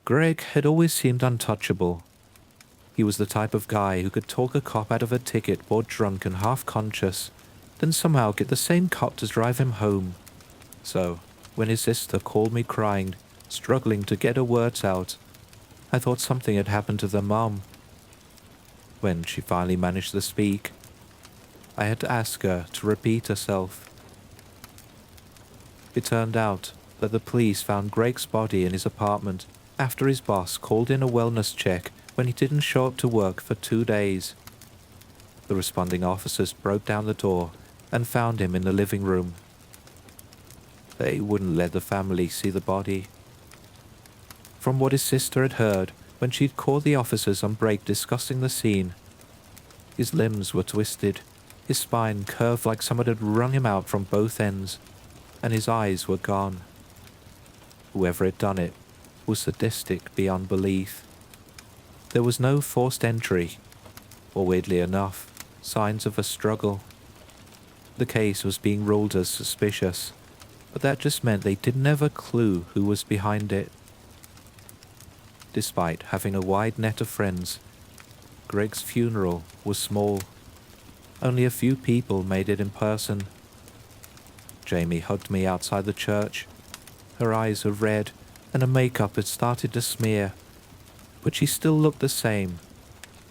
Greg had always seemed untouchable. He was the type of guy who could talk a cop out of a ticket while drunk and half-conscious, then somehow get the same cop to drive him home. So, when his sister called me crying, struggling to get her words out, I thought something had happened to their mom. When she finally managed to speak, I had to ask her to repeat herself. It turned out that the police found Greg's body in his apartment after his boss called in a wellness check when he didn't show up to work for 2 days. The responding officers broke down the door and found him in the living room. They wouldn't let the family see the body. From what his sister had heard when she'd called the officers on break discussing the scene, his limbs were twisted, his spine curved like someone had wrung him out from both ends, and his eyes were gone. Whoever had done it was sadistic beyond belief. There was no forced entry, or weirdly enough, signs of a struggle. The case was being ruled as suspicious, but that just meant they didn't have a clue who was behind it. Despite having a wide net of friends, Greg's funeral was small. Only a few people made it in person. Jamie hugged me outside the church. Her eyes were red and her makeup had started to smear, but she still looked the same.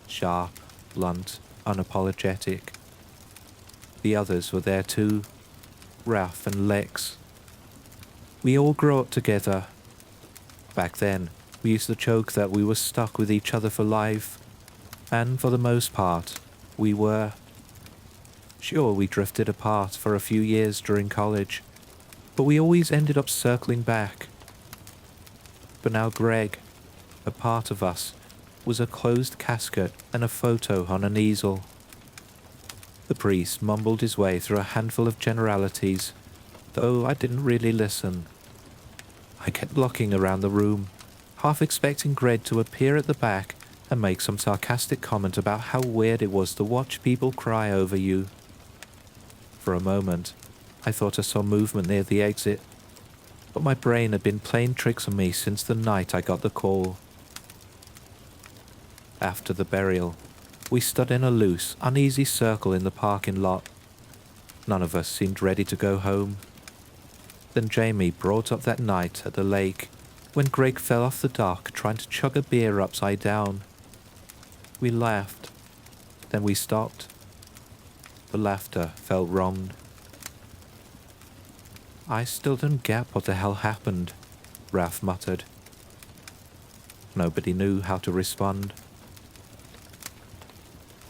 Sharp, blunt, unapologetic. The others were there too, Ralph and Lex. We all grew up together. Back then, we used to joke that we were stuck with each other for life, and for the most part, we were. Sure, we drifted apart for a few years during college, but we always ended up circling back. But now Greg, a part of us, was a closed casket and a photo on an easel. The priest mumbled his way through a handful of generalities, though I didn't really listen. I kept looking around the room, half expecting Greg to appear at the back and make some sarcastic comment about how weird it was to watch people cry over you. For a moment, I thought I saw movement near the exit, but my brain had been playing tricks on me since the night I got the call. After the burial, we stood in a loose, uneasy circle in the parking lot. None of us seemed ready to go home. Then Jamie brought up that night at the lake, when Greg fell off the dock trying to chug a beer upside down. We laughed. Then we stopped. The laughter felt wrong. I still don't get what the hell happened, Ralph muttered. Nobody knew how to respond.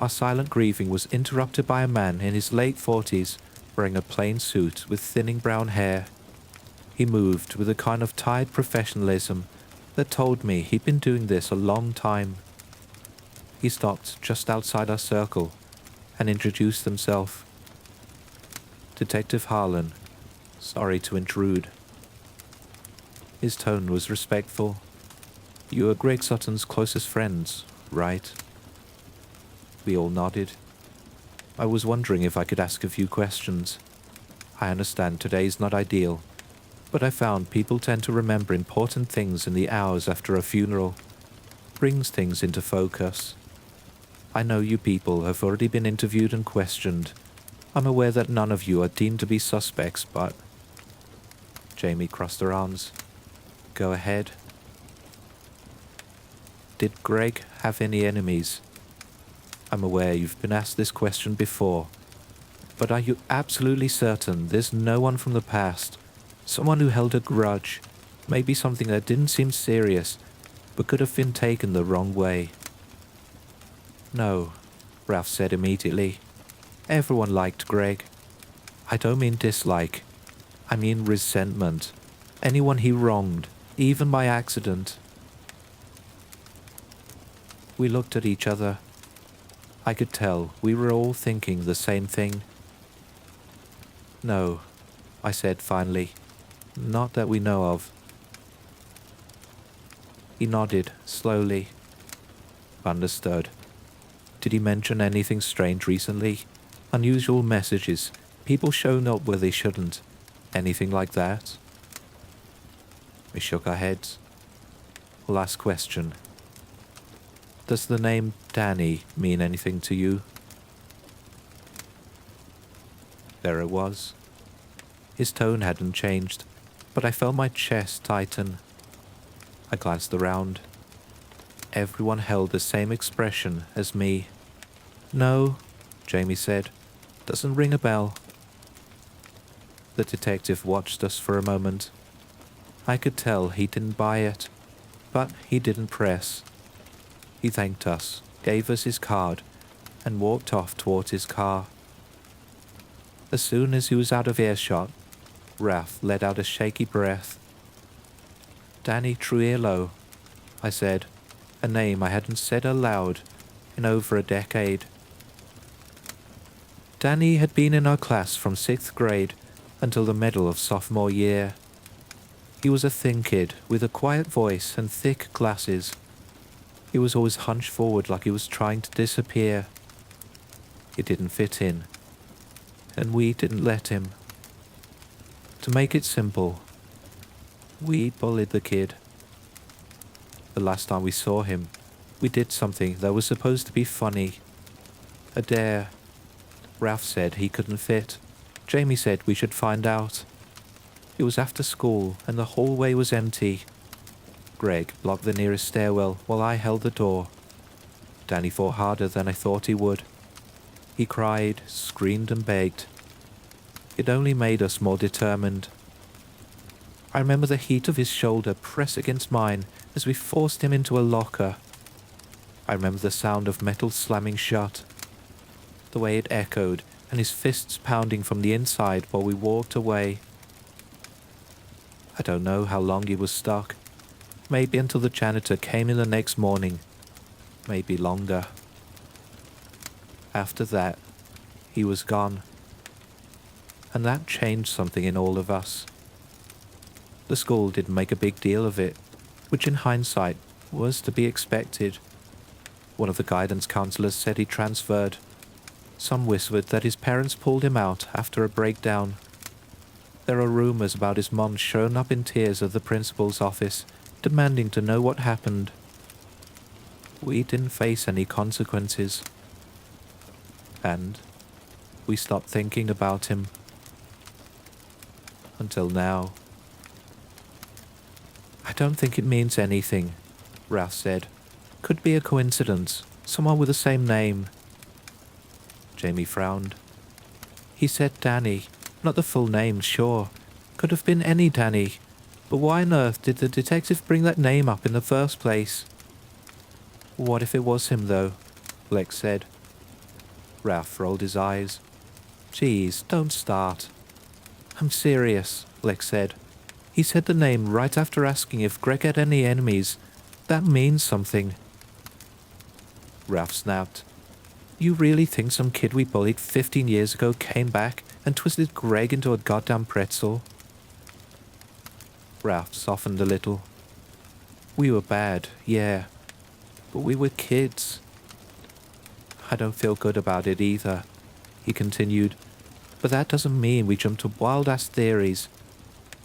Our silent grieving was interrupted by a man in his late 40s, wearing a plain suit with thinning brown hair. He moved with a kind of tired professionalism that told me he'd been doing this a long time. He stopped just outside our circle and introduced himself. Detective Harlan, sorry to intrude. His tone was respectful. You are Greg Sutton's closest friends, right? We all nodded. I was wondering if I could ask a few questions. I understand today's not ideal, but I found people tend to remember important things in the hours after a funeral. Brings things into focus. I know you people have already been interviewed and questioned. I'm aware that none of you are deemed to be suspects, but... Jamie crossed her arms. Go ahead. Did Greg have any enemies? I'm aware you've been asked this question before, but are you absolutely certain there's no one from the past, someone who held a grudge, maybe something that didn't seem serious, but could have been taken the wrong way? No, Ralph said immediately. Everyone liked Greg. I don't mean dislike, I mean resentment. Anyone he wronged, even by accident. We looked at each other. I could tell we were all thinking the same thing. No, I said finally. Not that we know of. He nodded slowly. Understood. Did he mention anything strange recently? Unusual messages? People showing up where they shouldn't? Anything like that? We shook our heads. Last question. Does the name Danny mean anything to you? There it was. His tone hadn't changed, but I felt my chest tighten. I glanced around. Everyone held the same expression as me. No, Jamie said. Doesn't ring a bell. The detective watched us for a moment. I could tell he didn't buy it, but he didn't press. He thanked us, gave us his card, and walked off towards his car. As soon as he was out of earshot, Ralph let out a shaky breath. Danny Trujillo, I said, a name I hadn't said aloud in over a decade. Danny had been in our class from 6th grade until the middle of sophomore year. He was a thin kid with a quiet voice and thick glasses. He was always hunched forward like he was trying to disappear. He didn't fit in, and we didn't let him. To make it simple, we bullied the kid. The last time we saw him, we did something that was supposed to be funny. A dare. Ralph said he couldn't fit. Jamie said we should find out. It was after school and the hallway was empty. Greg blocked the nearest stairwell while I held the door. Danny fought harder than I thought he would. He cried, screamed and begged. It only made us more determined. I remember the heat of his shoulder press against mine as we forced him into a locker. I remember the sound of metal slamming shut, the way it echoed, and his fists pounding from the inside while we walked away. I don't know how long he was stuck. Maybe until the janitor came in the next morning. Maybe longer. After that, he was gone. And that changed something in all of us. The school didn't make a big deal of it, which in hindsight was to be expected. One of the guidance counselors said he transferred. Some whispered that his parents pulled him out after a breakdown. There are rumors about his mom showing up in tears at the principal's office, demanding to know what happened. We didn't face any consequences. And we stopped thinking about him. Until now. I don't think it means anything, Ralph said. Could be a coincidence. Someone with the same name. Jamie frowned. He said Danny, not the full name, sure. Could have been any Danny. But why on earth did the detective bring that name up in the first place? What if it was him, though? Lex said. Ralph rolled his eyes. Geez, don't start. I'm serious, Lex said. He said the name right after asking if Greg had any enemies. That means something. Ralph snapped. You really think some kid we bullied 15 years ago came back and twisted Greg into a goddamn pretzel? Ralph softened a little. We were bad, yeah, but we were kids. I don't feel good about it either, he continued, but that doesn't mean we jump to wild-ass theories.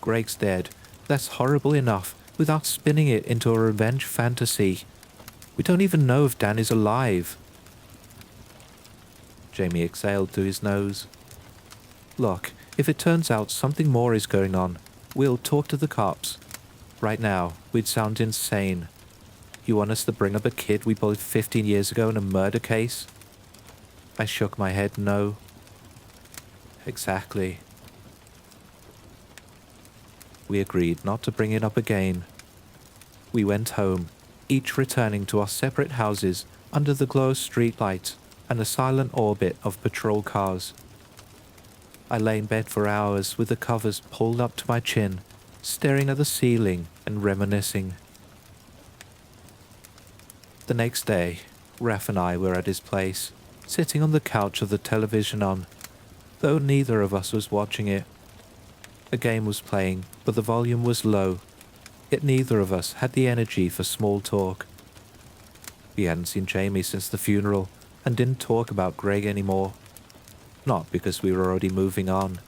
Greg's dead. That's horrible enough without spinning it into a revenge fantasy. We don't even know if Dan is alive. Jamie exhaled through his nose. Look, if it turns out something more is going on, we'll talk to the cops. Right now, we'd sound insane. You want us to bring up a kid we bullied 15 years ago in a murder case? I shook my head no. Exactly. We agreed not to bring it up again. We went home, each returning to our separate houses under the glow of streetlights and the silent orbit of patrol cars. I lay in bed for hours with the covers pulled up to my chin, staring at the ceiling and reminiscing. The next day, Raph and I were at his place, sitting on the couch with the television on, though neither of us was watching it. A game was playing, but the volume was low, yet neither of us had the energy for small talk. We hadn't seen Jamie since the funeral, and didn't talk about Greg anymore. Not because we were already moving on,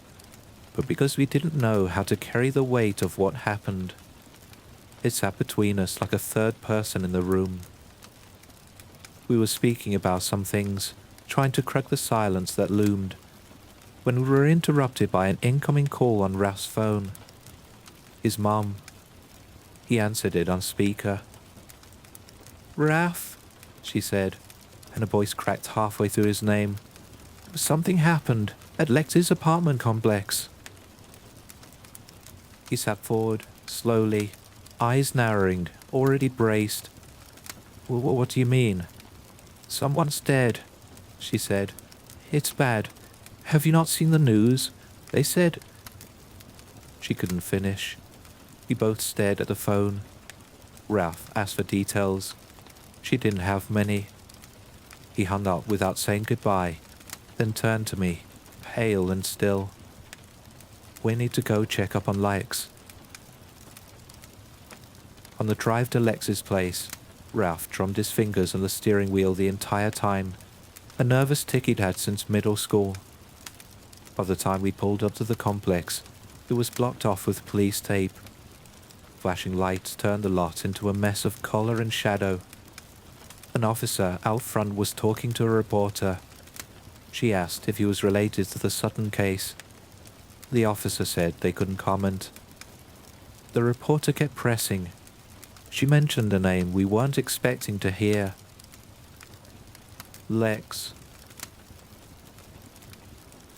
but because we didn't know how to carry the weight of what happened. It sat between us like a third person in the room. We were speaking about some things, trying to crack the silence that loomed, when we were interrupted by an incoming call on Ralph's phone. His mum. He answered it on speaker. "Ralph," she said, and a voice cracked halfway through his name. "Something happened at Lex's apartment complex." He sat forward, slowly, eyes narrowing, already braced. What do you mean?" "Someone's dead," she said. "It's bad. Have you not seen the news? They said—" She couldn't finish. We both stared at the phone. Ralph asked for details. She didn't have many. He hung up without saying goodbye, then turned to me, pale and still. "We need to go check up on Lex." On the drive to Lex's place, Ralph drummed his fingers on the steering wheel the entire time, a nervous tic he'd had since middle school. By the time we pulled up to the complex, it was blocked off with police tape. Flashing lights turned the lot into a mess of colour and shadow. An officer out front was talking to a reporter. She asked if he was related to the Sutton case. The officer said they couldn't comment. The reporter kept pressing. She mentioned a name we weren't expecting to hear. Lex.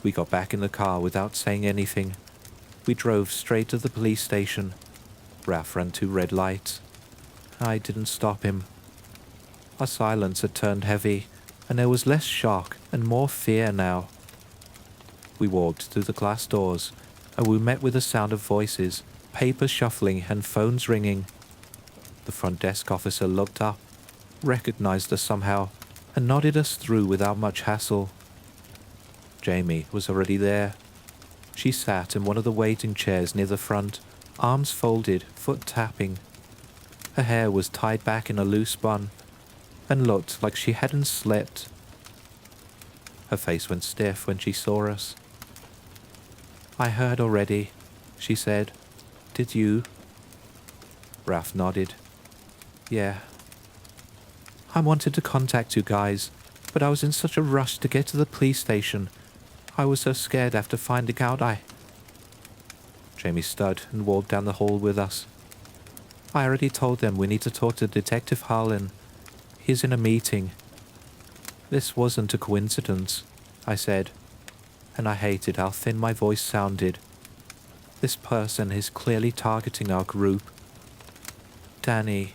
We got back in the car without saying anything. We drove straight to the police station. Ralph ran 2 red lights. I didn't stop him. Our silence had turned heavy, and there was less shock and more fear now. We walked through the glass doors, and we met with the sound of voices, papers shuffling and phones ringing. The front desk officer looked up, recognized us somehow, and nodded us through without much hassle. Jamie was already there. She sat in one of the waiting chairs near the front, arms folded, foot tapping. Her hair was tied back in a loose bun, and looked like she hadn't slept. Her face went stiff when she saw us. "I heard already," she said. "Did you?" Ralph nodded. "Yeah." "I wanted to contact you guys, but I was in such a rush to get to the police station. I was so scared after finding out Jamie stood and walked down the hall with us. "I already told them we need to talk to Detective Harlan. He's in a meeting." "This wasn't a coincidence," I said, and I hated how thin my voice sounded. "This person is clearly targeting our group." "Danny,"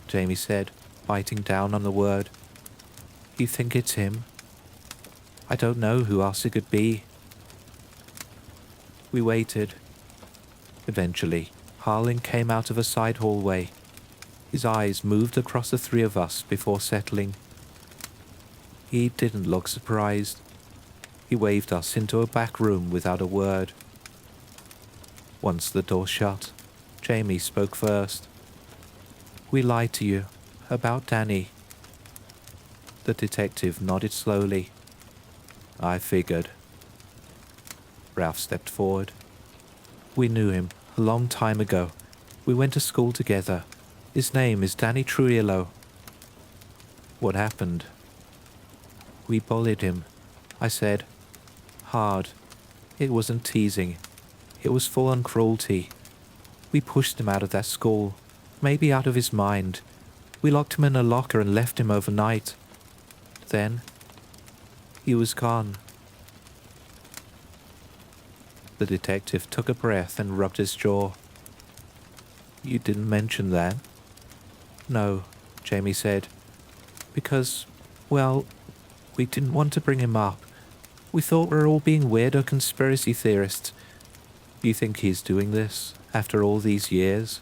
Jamie said, biting down on the word. "You think it's him?" "I don't know who else it could be." We waited. Eventually, Harlan came out of a side hallway. His eyes moved across the 3 of us before settling. He didn't look surprised. He waved us into a back room without a word. Once the door shut, Jamie spoke first. "We lied to you about Danny." The detective nodded slowly. "I figured." Ralph stepped forward. "We knew him a long time ago. We went to school together. His name is Danny Trujillo." "What happened?" "We bullied him," I said. "Hard. It wasn't teasing. It was full-on cruelty. We pushed him out of that school, maybe out of his mind. We locked him in a locker and left him overnight. Then, he was gone." The detective took a breath and rubbed his jaw. "You didn't mention that?" "No," Jamie said. "Because, well, we didn't want to bring him up. We thought we were all being weirdo conspiracy theorists. You think he's doing this after all these years?"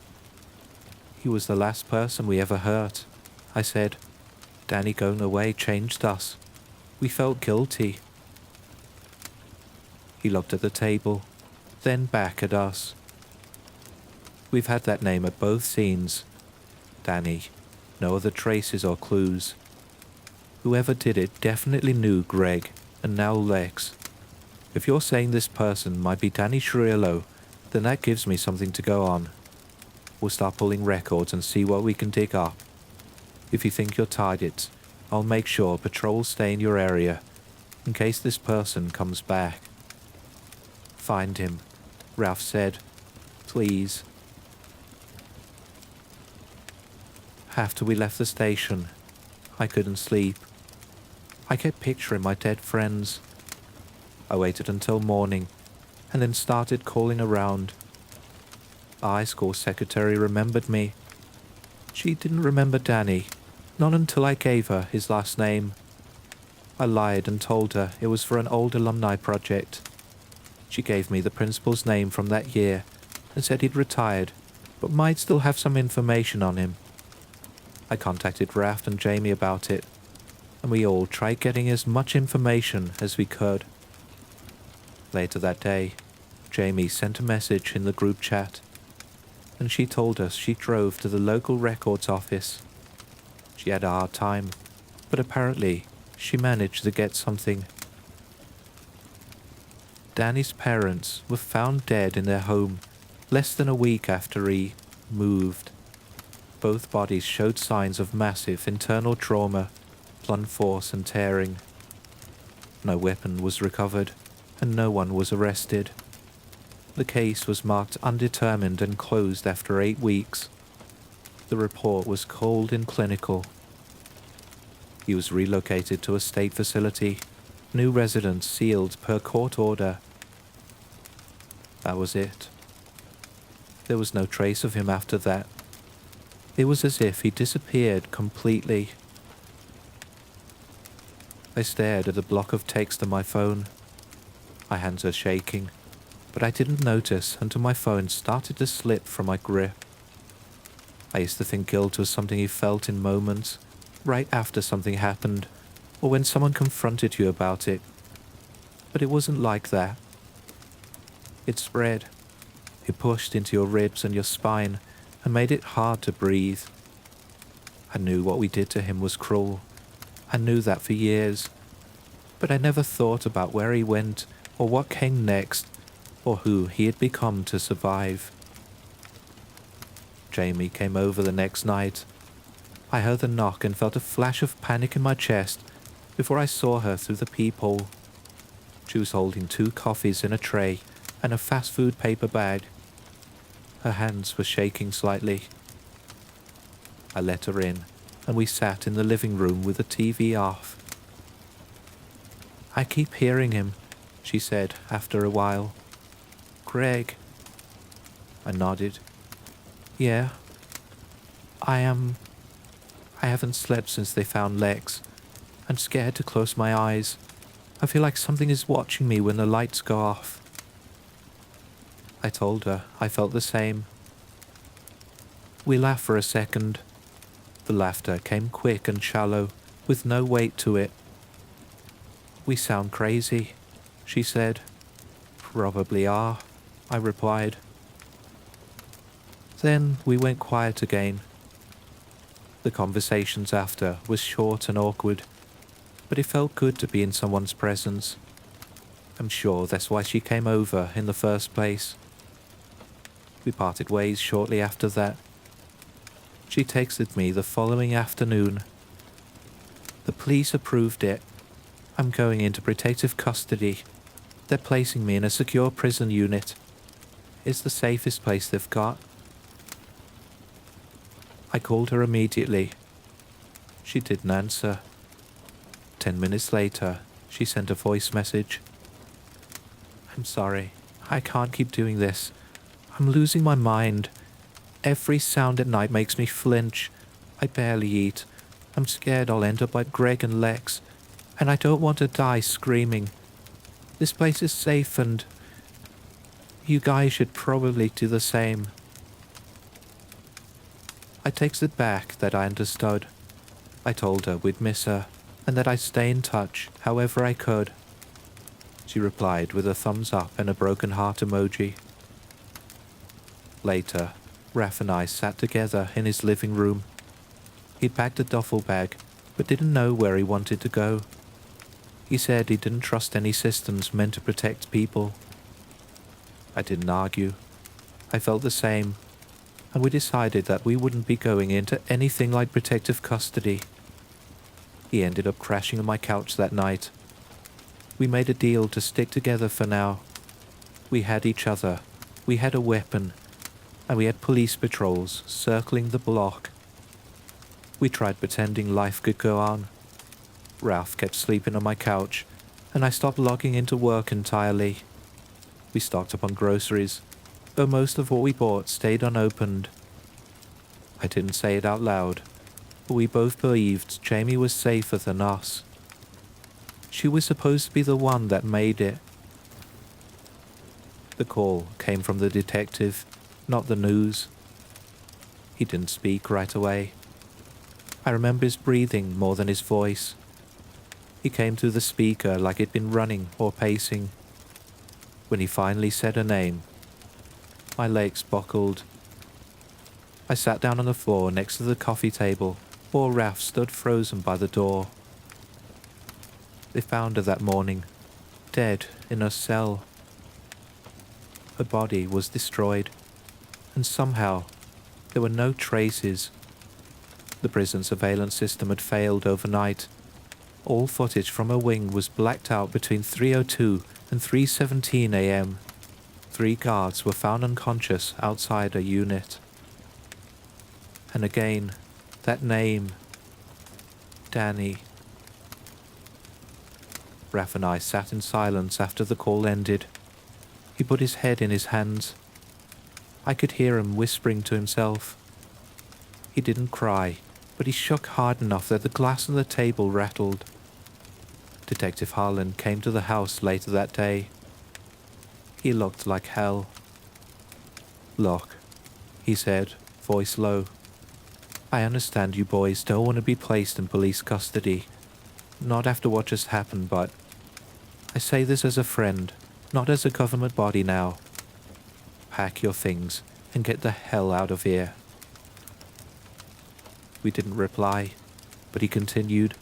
"He was the last person we ever hurt," I said. "Danny going away changed us. We felt guilty." He looked at the table, then back at us. "We've had that name at both scenes. Danny. No other traces or clues. Whoever did it definitely knew Greg, and now Lex. If you're saying this person might be Danny Trujillo, then that gives me something to go on." We'll start pulling records and see what we can dig up. If you think you're targets, I'll make sure patrols stay in your area in case this person comes back." "Find him," Ralph said. "Please." After we left the station, I couldn't sleep. I kept picturing my dead friends. I waited until morning and then started calling around. Our high school secretary remembered me. She didn't remember Danny, not until I gave her his last name. I lied and told her it was for an old alumni project. She gave me the principal's name from that year and said he'd retired, but might still have some information on him. I contacted Raft and Jamie about it, and we all tried getting as much information as we could. Later that day, Jamie sent a message in the group chat, and she told us she drove to the local records office. She had a hard time, but apparently she managed to get something. Danny's parents were found dead in their home less than a week after he moved. Both bodies showed signs of massive internal trauma, blunt force and tearing. No weapon was recovered, and no one was arrested. The case was marked undetermined and closed after 8 weeks. The report was cold and clinical. He was relocated to a state facility, new residence sealed per court order. That was it. There was no trace of him after that. It was as if he disappeared completely. I stared at a block of text on my phone. My hands were shaking, but I didn't notice until my phone started to slip from my grip. I used to think guilt was something you felt in moments, right after something happened, or when someone confronted you about it. But it wasn't like that. It spread. It pushed into your ribs and your spine and made it hard to breathe. I knew what we did to him was cruel. I knew that for years, but I never thought about where he went or what came next or who he had become to survive. Jamie came over the next night. I heard the knock and felt a flash of panic in my chest before I saw her through the peephole. She was holding 2 coffees in a tray and a fast food paper bag. Her hands were shaking slightly. I let her in, and we sat in the living room with the TV off. "I keep hearing him," she said after a while. "Greg." I nodded. "Yeah. I haven't slept since they found Lex. I'm scared to close my eyes. I feel like something is watching me when the lights go off." I told her I felt the same. We laughed for a second. The laughter came quick and shallow, with no weight to it. "We sound crazy," she said. "Probably are," I replied. Then we went quiet again. The conversations after was short and awkward, but it felt good to be in someone's presence. I'm sure that's why she came over in the first place. We parted ways shortly after that. She texted me the following afternoon. "The police approved it. I'm going into protective custody. They're placing me in a secure prison unit. It's the safest place they've got." I called her immediately. She didn't answer. 10 minutes later, she sent a voice message. "I'm sorry. I can't keep doing this. I'm losing my mind. Every sound at night makes me flinch. I barely eat. I'm scared I'll end up like Greg and Lex, and I don't want to die screaming. This place is safe and you guys should probably do the same." I texted back that I understood. I told her we'd miss her and that I'd stay in touch however I could. She replied with a thumbs up and a broken heart emoji. Later, Raph and I sat together in his living room. He'd packed a duffel bag, but didn't know where he wanted to go. He said he didn't trust any systems meant to protect people. I didn't argue. I felt the same. and we decided that we wouldn't be going into anything like protective custody. He ended up crashing on my couch that night. We made a deal to stick together for now. We had each other, we had a weapon, and we had police patrols circling the block. We tried pretending life could go on. Ralph kept sleeping on my couch, and I stopped logging into work entirely. We stocked up on groceries, though most of what we bought stayed unopened. I didn't say it out loud, but we both believed Jamie was safer than us. She was supposed to be the one that made it. The call came from the detective, not the news. He didn't speak right away. I remember his breathing more than his voice. He came through the speaker like he'd been running or pacing. When he finally said her name, my legs buckled. I sat down on the floor next to the coffee table, while Ralph stood frozen by the door. They found her that morning, dead in her cell. Her body was destroyed, and somehow there were no traces. The prison surveillance system had failed overnight. All footage from her wing was blacked out between 3:02 and 3:17 a.m. 3 guards were found unconscious outside her unit. And again, that name, Danny. Raph and I sat in silence after the call ended. He put his head in his hands. I could hear him whispering to himself. He didn't cry, but he shook hard enough that the glass on the table rattled. Detective Harlan came to the house later that day. He looked like hell. "Look," he said, voice low. "I understand you boys don't want to be placed in police custody. Not after what just happened, but I say this as a friend, not as a government body now. Pack your things and get the hell out of here." We didn't reply, but he continued.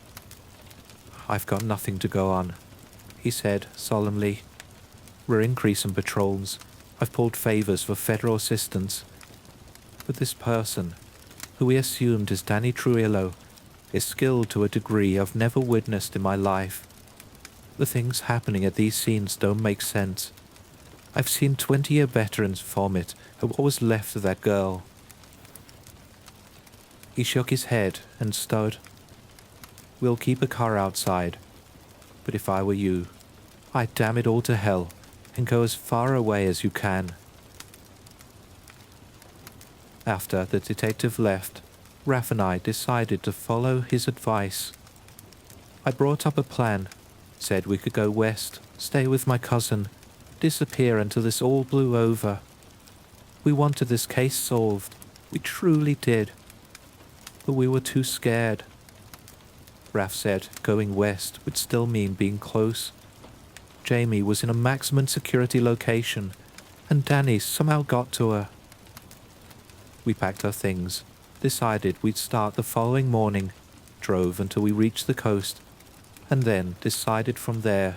"I've got nothing to go on," he said solemnly. "We're increasing patrols. I've pulled favors for federal assistance. But this person, who we assumed is Danny Trujillo, is skilled to a degree I've never witnessed in my life. The things happening at these scenes don't make sense. I've seen 20-year veterans vomit at what was left of that girl." He shook his head and stood. "We'll keep a car outside, but if I were you, I'd damn it all to hell and go as far away as you can." After the detective left, Raph and I decided to follow his advice. I brought up a plan, said we could go west, stay with my cousin, disappear until this all blew over. We wanted this case solved, we truly did. But we were too scared. Raph said going west would still mean being close. Jamie was in a maximum security location, and Danny somehow got to her. We packed our things, decided we'd start the following morning, drove until we reached the coast, and then decided from there.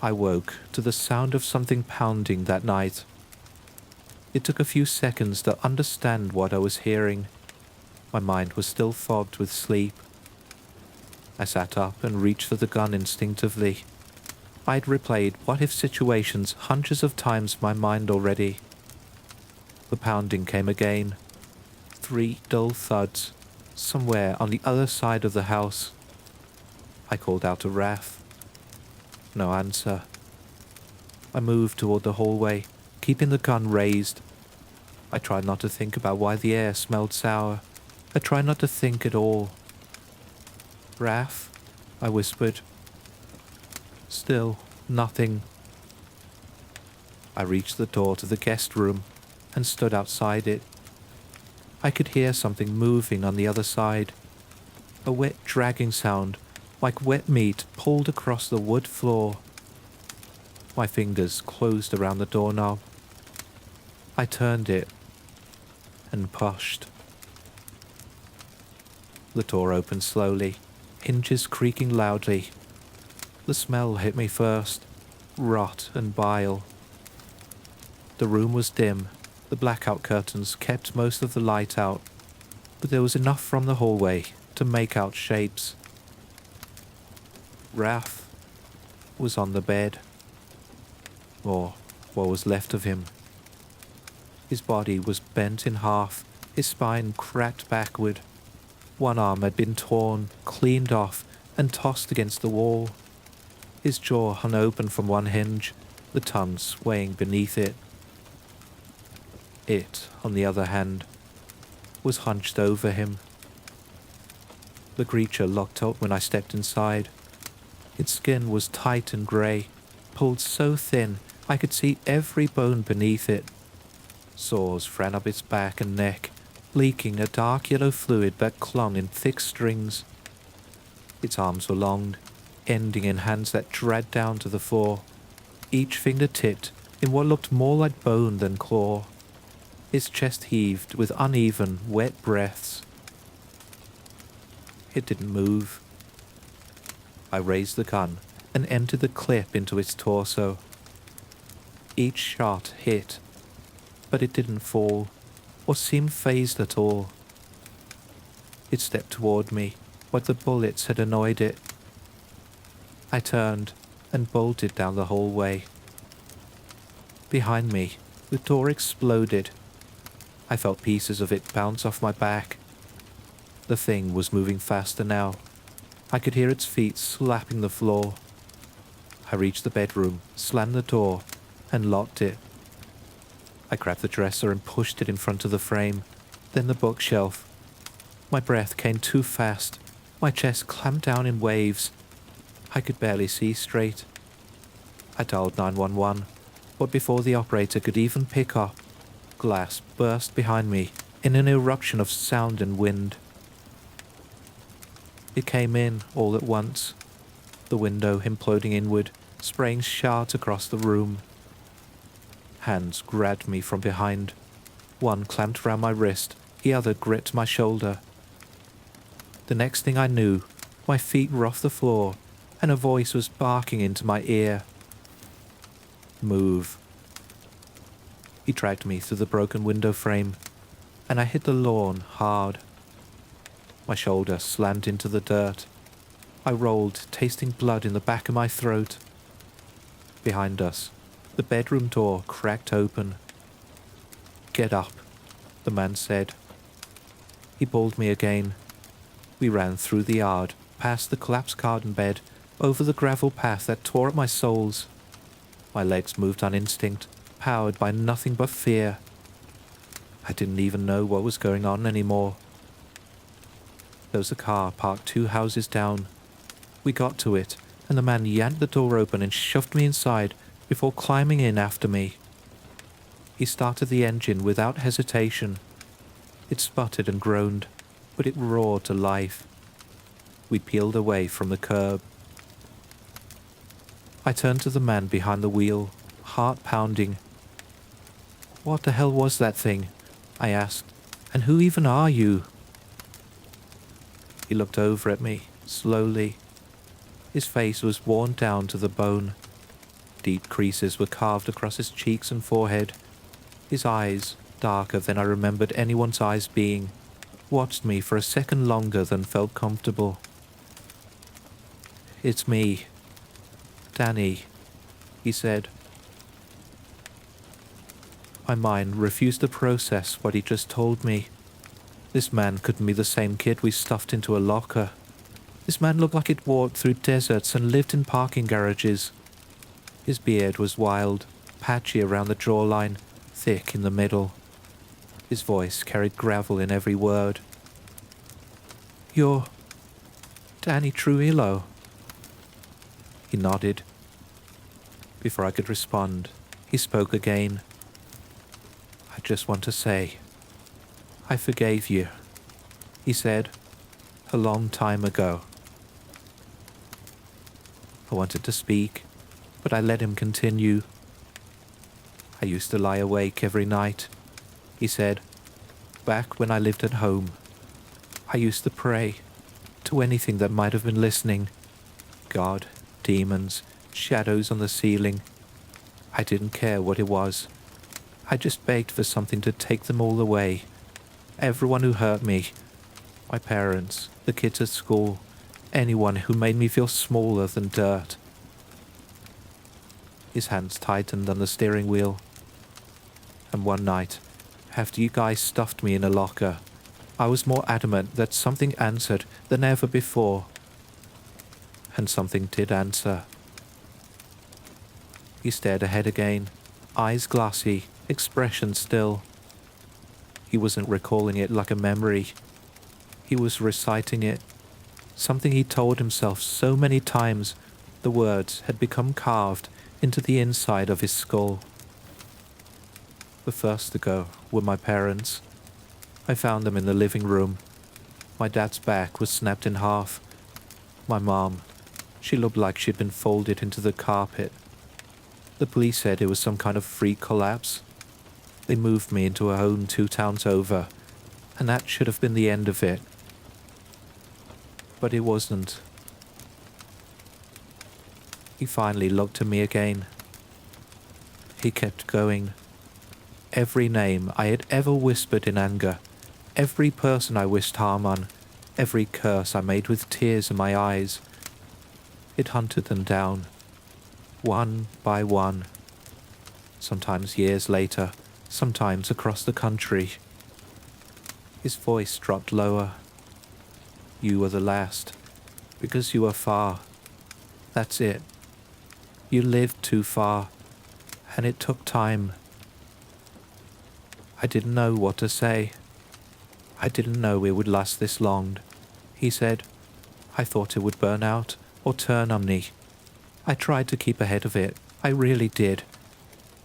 I woke to the sound of something pounding that night. It took a few seconds to understand what I was hearing. My mind was still fogged with sleep. I sat up and reached for the gun instinctively. I'd replayed what-if situations hundreds of times in my mind already. The pounding came again. 3 dull thuds, somewhere on the other side of the house. I called out to Raph. No answer. I moved toward the hallway, keeping the gun raised. I tried not to think about why the air smelled sour. I tried not to think at all. "Raph," I whispered. Still nothing. I reached the door to the guest room and stood outside it. I could hear something moving on the other side. A wet dragging sound, like wet meat pulled across the wood floor. My fingers closed around the doorknob. I turned it and pushed. The door opened slowly, hinges creaking loudly. The smell hit me first, rot and bile. The room was dim, The blackout curtains kept most of the light out, but there was enough from the hallway to make out shapes. Ralph was on the bed, or what was left of him. His body was bent in half, his spine cracked backward. One arm had been torn, cleaned off, and tossed against the wall. His jaw hung open from one hinge, the tongue swaying beneath it. It, on the other hand, was hunched over him. The creature locked up when I stepped inside. Its skin was tight and grey, pulled so thin I could see every bone beneath it. Sores ran up its back and neck, leaking a dark yellow fluid that clung in thick strings. Its arms were long, ending in hands that dragged down to the floor, each finger tipped in what looked more like bone than claw. Its chest heaved with uneven, wet breaths. It didn't move. I raised the gun and emptied the clip into its torso. Each shot hit, but it didn't fall, or seem phased at all. It stepped toward me, but the bullets had annoyed it. I turned and bolted down the hallway. Behind me, the door exploded. I felt pieces of it bounce off my back. The thing was moving faster now. I could hear its feet slapping the floor. I reached the bedroom, slammed the door, and locked it. I grabbed the dresser and pushed it in front of the frame, then the bookshelf. My breath came too fast. My chest clamped down in waves. I could barely see straight. I dialed 911, but before the operator could even pick up, glass burst behind me in an eruption of sound and wind. It came in all at once, the window imploding inward, spraying shards across the room. Hands grabbed me from behind. One clamped round my wrist, the other gripped my shoulder. The next thing I knew, my feet were off the floor, and a voice was barking into my ear. Move. He dragged me through the broken window frame, and I hit the lawn hard. My shoulder slammed into the dirt. I rolled, tasting blood in the back of my throat. Behind us, the bedroom door cracked open. Get up, the man said. He pulled me again. We ran through the yard, past the collapsed garden bed, over the gravel path that tore at my soles. My legs moved on instinct, powered by nothing but fear. I didn't even know what was going on anymore. There was a car parked 2 houses down. We got to it, and the man yanked the door open and shoved me inside before climbing in after me. He started the engine without hesitation. It sputtered and groaned, but it roared to life. We peeled away from the curb. I turned to the man behind the wheel, heart pounding. What the hell was that thing? I asked. And who even are you? He looked over at me, slowly. His face was worn down to the bone. Deep creases were carved across his cheeks and forehead. His eyes, darker than I remembered anyone's eyes being, watched me for a second longer than felt comfortable. It's me, Danny, he said. My mind refused to process what he just told me. This man couldn't be the same kid we stuffed into a locker. This man looked like he'd walked through deserts and lived in parking garages. His beard was wild, patchy around the jawline, thick in the middle. His voice carried gravel in every word. You're Danny Trujillo. He nodded. Before I could respond, he spoke again. I just want to say, I forgave you, he said, a long time ago. I wanted to speak, but I let him continue. I used to lie awake every night, he said, back when I lived at home. I used to pray to anything that might have been listening. God, demons, shadows on the ceiling. I didn't care what it was. I just begged for something to take them all away. Everyone who hurt me. My parents, the kids at school, anyone who made me feel smaller than dirt. His hands tightened on the steering wheel. And one night, after you guys stuffed me in a locker, I was more adamant that something answered than ever before. And something did answer. He stared ahead again, eyes glassy, expression still. He wasn't recalling it like a memory. He was reciting it, something he told himself so many times the words had become carved into the inside of his skull. The first to go were my parents. I found them in the living room. My dad's back was snapped in half. My mom, she looked like she'd been folded into the carpet. The police said it was some kind of freak collapse. They moved me into a home 2 towns over, and that should have been the end of it. But it wasn't. He finally looked at me again. He kept going. Every name I had ever whispered in anger, every person I wished harm on, every curse I made with tears in my eyes, it hunted them down, one by one, sometimes years later, sometimes across the country. His voice dropped lower. You were the last, because you were far. That's it. You lived too far, and it took time. I didn't know what to say. I didn't know it would last this long. He said, I thought it would burn out or turn on me. I tried to keep ahead of it. I really did.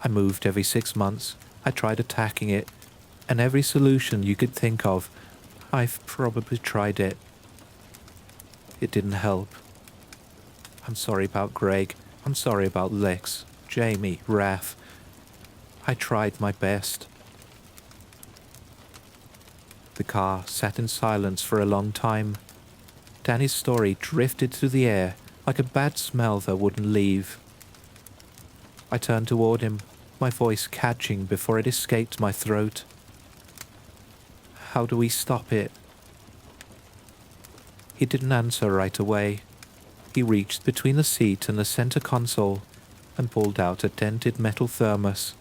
I moved every 6 months. I tried attacking it. And every solution you could think of, I've probably tried it. It didn't help. I'm sorry about Greg. I'm sorry about Lex, Jamie, Raph. I tried my best. The car sat in silence for a long time. Danny's story drifted through the air like a bad smell that wouldn't leave. I turned toward him, my voice catching before it escaped my throat. How do we stop it? He didn't answer right away. He reached between the seat and the center console and pulled out a dented metal thermos.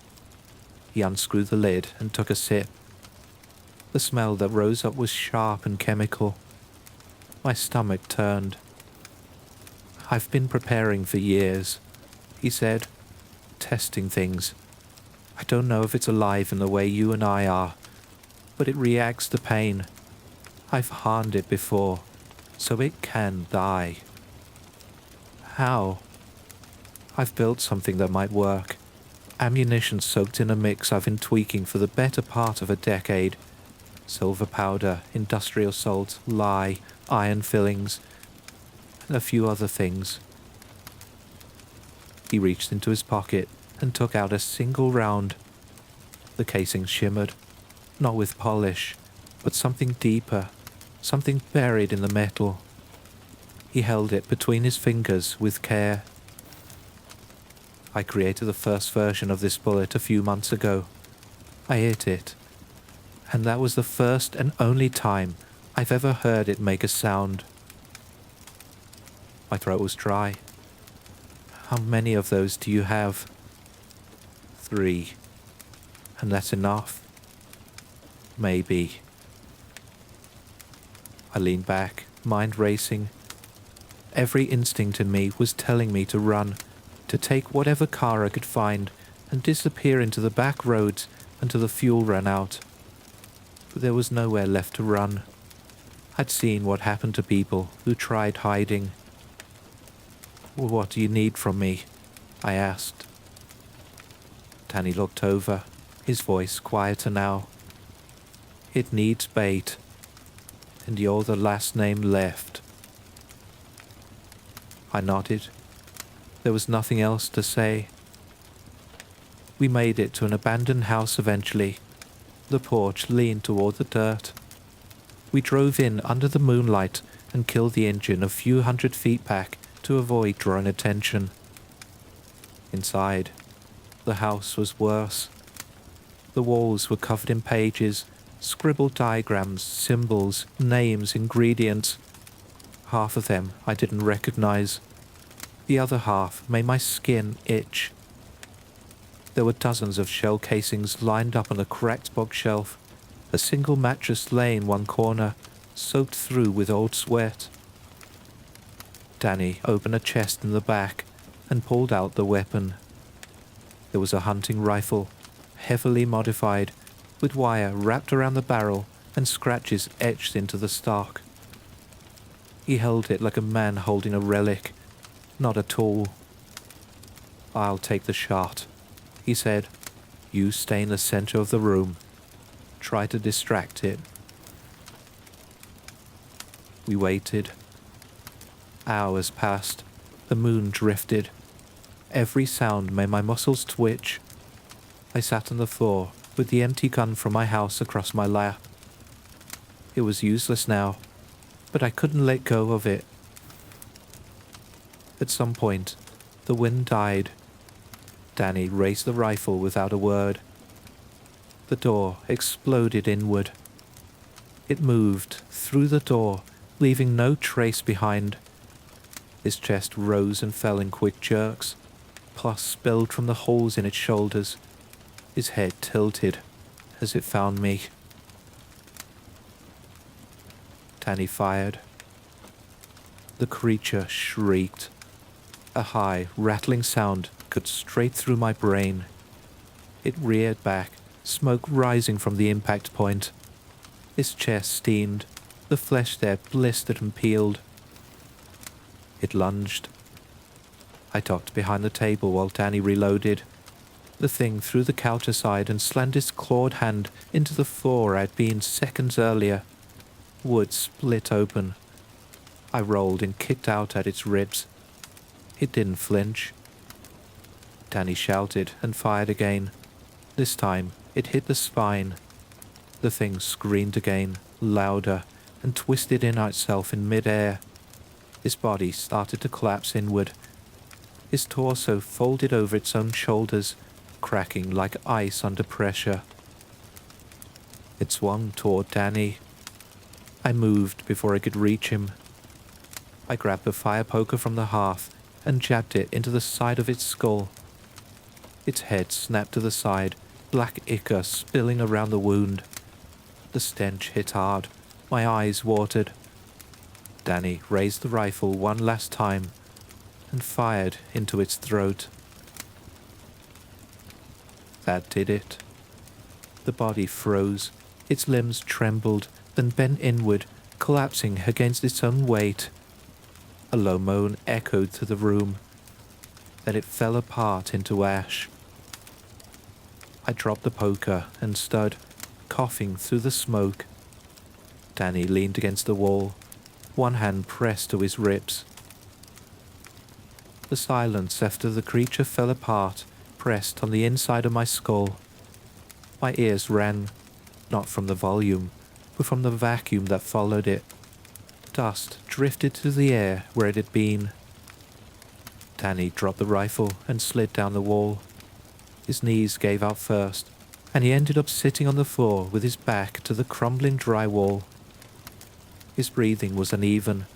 He unscrewed the lid and took a sip. The smell that rose up was sharp and chemical. My stomach turned. I've been preparing for years, he said, testing things. I don't know if it's alive in the way you and I are, but it reacts to pain. I've harmed it before, so it can die. How? I've built something that might work. Ammunition soaked in a mix I've been tweaking for the better part of a decade. Silver powder, industrial salt, lye, iron fillings, and a few other things. He reached into his pocket and took out a single round. The casing shimmered, not with polish, but something deeper, something buried in the metal. He held it between his fingers with care. I created the first version of this bullet a few months ago. I hit it. And that was the first and only time I've ever heard it make a sound. My throat was dry. How many of those do you have? 3. And that's enough? Maybe. I leaned back, mind racing. Every instinct in me was telling me to run, to take whatever car I could find and disappear into the back roads until the fuel ran out. But there was nowhere left to run. I'd seen what happened to people who tried hiding. What do you need from me? I asked. Danny looked over, his voice quieter now. It needs bait, and you're the last name left. I nodded. There was nothing else to say. We made it to an abandoned house eventually. The porch leaned toward the dirt. We drove in under the moonlight and killed the engine a few 100 feet back to avoid drawing attention. Inside, the house was worse. The walls were covered in pages, scribbled diagrams, symbols, names, ingredients. Half of them I didn't recognize. The other half made my skin itch. There were dozens of shell casings lined up on a cracked bookshelf, a single mattress lay in one corner, soaked through with old sweat. Danny opened a chest in the back and pulled out the weapon. There was a hunting rifle, heavily modified, with wire wrapped around the barrel and scratches etched into the stock. He held it like a man holding a relic, not a tool. "I'll take the shot," he said. "You stay in the center of the room. Try to distract it." We waited. Hours passed. The moon drifted. Every sound made my muscles twitch. I sat on the floor with the empty gun from my house across my lap. It was useless now, but I couldn't let go of it. At some point, the wind died. Danny raised the rifle without a word. The door exploded inward. It moved through the door, leaving no trace behind. His chest rose and fell in quick jerks. Pus spilled from the holes in its shoulders. His head tilted as it found me. Danny fired. The creature shrieked. A high, rattling sound cut straight through my brain. It reared back, smoke rising from the impact point. Its chest steamed, the flesh there blistered and peeled. It lunged. I ducked behind the table while Danny reloaded. The thing threw the couch aside and slammed its clawed hand into the floor I'd been seconds earlier. Wood split open. I rolled and kicked out at its ribs. It didn't flinch. Danny shouted and fired again. This time it hit the spine. The thing screamed again, louder, and twisted in itself in mid-air. His body started to collapse inward. His torso folded over its own shoulders, cracking like ice under pressure. It swung toward Danny. I moved before I could reach him. I grabbed the fire poker from the hearth and jabbed it into the side of its skull. Its head snapped to the side, black ichor spilling around the wound. The stench hit hard. My eyes watered. Danny raised the rifle one last time and fired into its throat. That did it. The body froze. Its limbs trembled, then bent inward, collapsing against its own weight. A low moan echoed through the room. Then it fell apart into ash. I dropped the poker and stood, coughing through the smoke. Danny leaned against the wall, one hand pressed to his ribs. The silence after the creature fell apart pressed on the inside of my skull. My ears rang, not from the volume, but from the vacuum that followed it. Dust drifted through the air where it had been. Danny dropped the rifle and slid down the wall. His knees gave out first, and he ended up sitting on the floor with his back to the crumbling drywall. His breathing was uneven,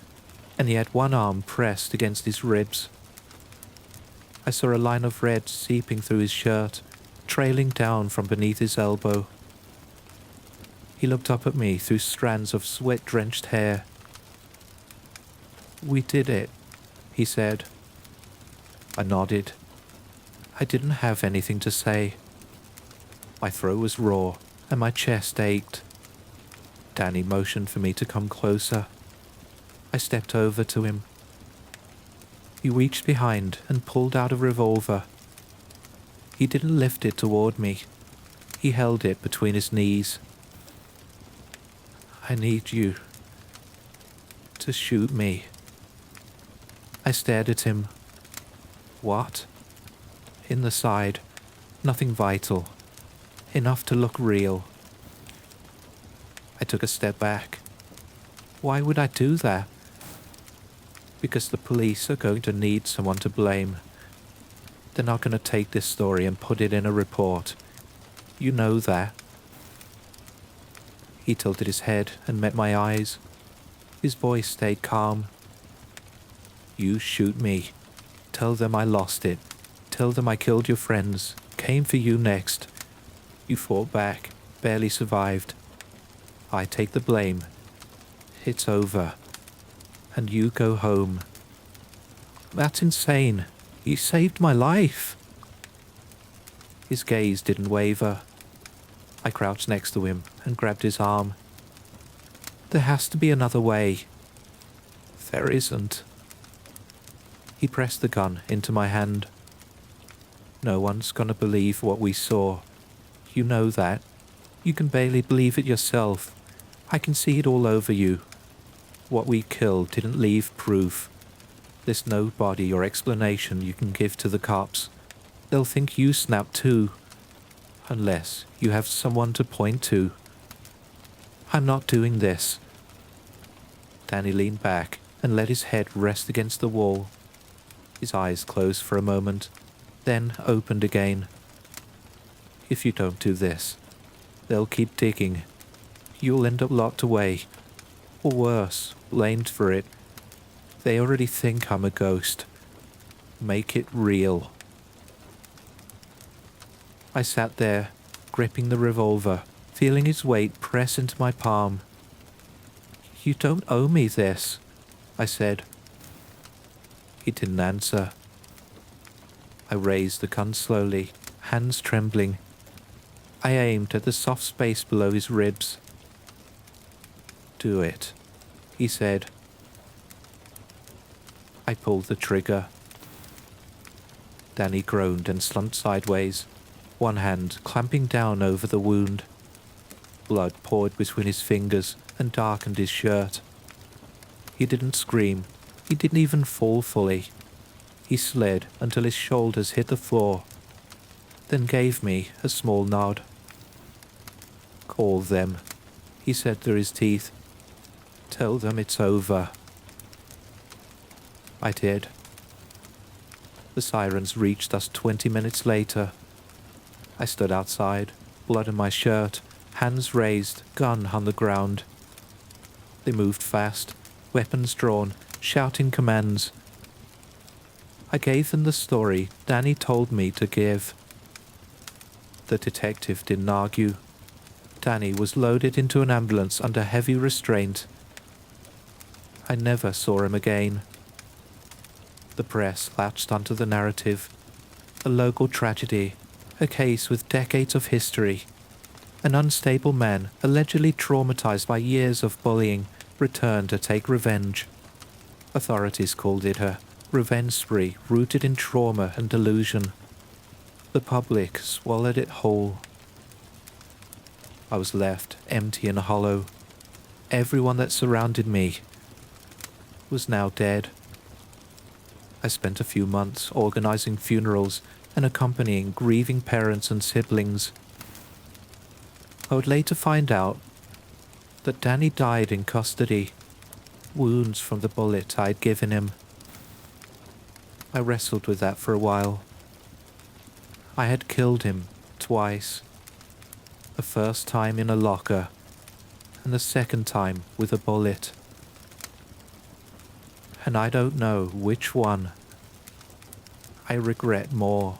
and he had one arm pressed against his ribs. I saw a line of red seeping through his shirt, trailing down from beneath his elbow. He looked up at me through strands of sweat-drenched hair. "We did it," he said. I nodded. I didn't have anything to say. My throat was raw and my chest ached. Danny motioned for me to come closer. I stepped over to him. He reached behind and pulled out a revolver. He didn't lift it toward me. He held it between his knees. "I need you to shoot me." I stared at him. "What?" "In the side. Nothing vital. Enough to look real." I took a step back. Why would I do that? Because the police are going to need someone to blame. They're not going to take this story and put it in a report. You know that. He tilted his head and met my eyes. His voice stayed calm. You shoot me. Tell them I lost it. Tell them I killed your friends. Came for you next. You fought back. Barely survived. I take the blame. It's over. And you go home. That's insane. You saved my life. His gaze didn't waver. I crouched next to him and grabbed his arm. There has to be another way. There isn't. He pressed the gun into my hand. No one's gonna believe what we saw. You know that. You can barely believe it yourself. I can see it all over you. What we killed didn't leave proof. There's no body or explanation you can give to the cops. They'll think you snapped too. Unless you have someone to point to. I'm not doing this. Danny leaned back and let his head rest against the wall. His eyes closed for a moment, then opened again. If you don't do this, they'll keep digging. You'll end up locked away. Or worse, blamed for it. They already think I'm a ghost. Make it real. I sat there, gripping the revolver, feeling its weight press into my palm. You don't owe me this, I said. He didn't answer. I raised the gun slowly, hands trembling. I aimed at the soft space below his ribs. Do it, he said. I pulled the trigger. Danny groaned and slumped sideways, one hand clamping down over the wound. Blood poured between his fingers and darkened his shirt. He didn't scream. He didn't even fall fully. He slid until his shoulders hit the floor, then gave me a small nod. Call them, he said through his teeth. Tell them it's over. I did. The sirens reached us 20 minutes later. I stood outside, blood on my shirt, hands raised, gun on the ground. They moved fast, weapons drawn, shouting commands. I gave them the story Danny told me to give. The detective didn't argue. Danny was loaded into an ambulance under heavy restraint. I never saw him again. The press latched onto the narrative. A local tragedy, a case with decades of history. An unstable man, allegedly traumatized by years of bullying, returned to take revenge. Authorities called it a revenge spree rooted in trauma and delusion. The public swallowed it whole. I was left empty and hollow. Everyone that surrounded me was now dead. I spent a few months organizing funerals and accompanying grieving parents and siblings. I would later find out that Danny died in custody, wounds from the bullet I had given him. I wrestled with that for a while. I had killed him twice. The first time in a locker, and the second time with a bullet. And I don't know which one I regret more.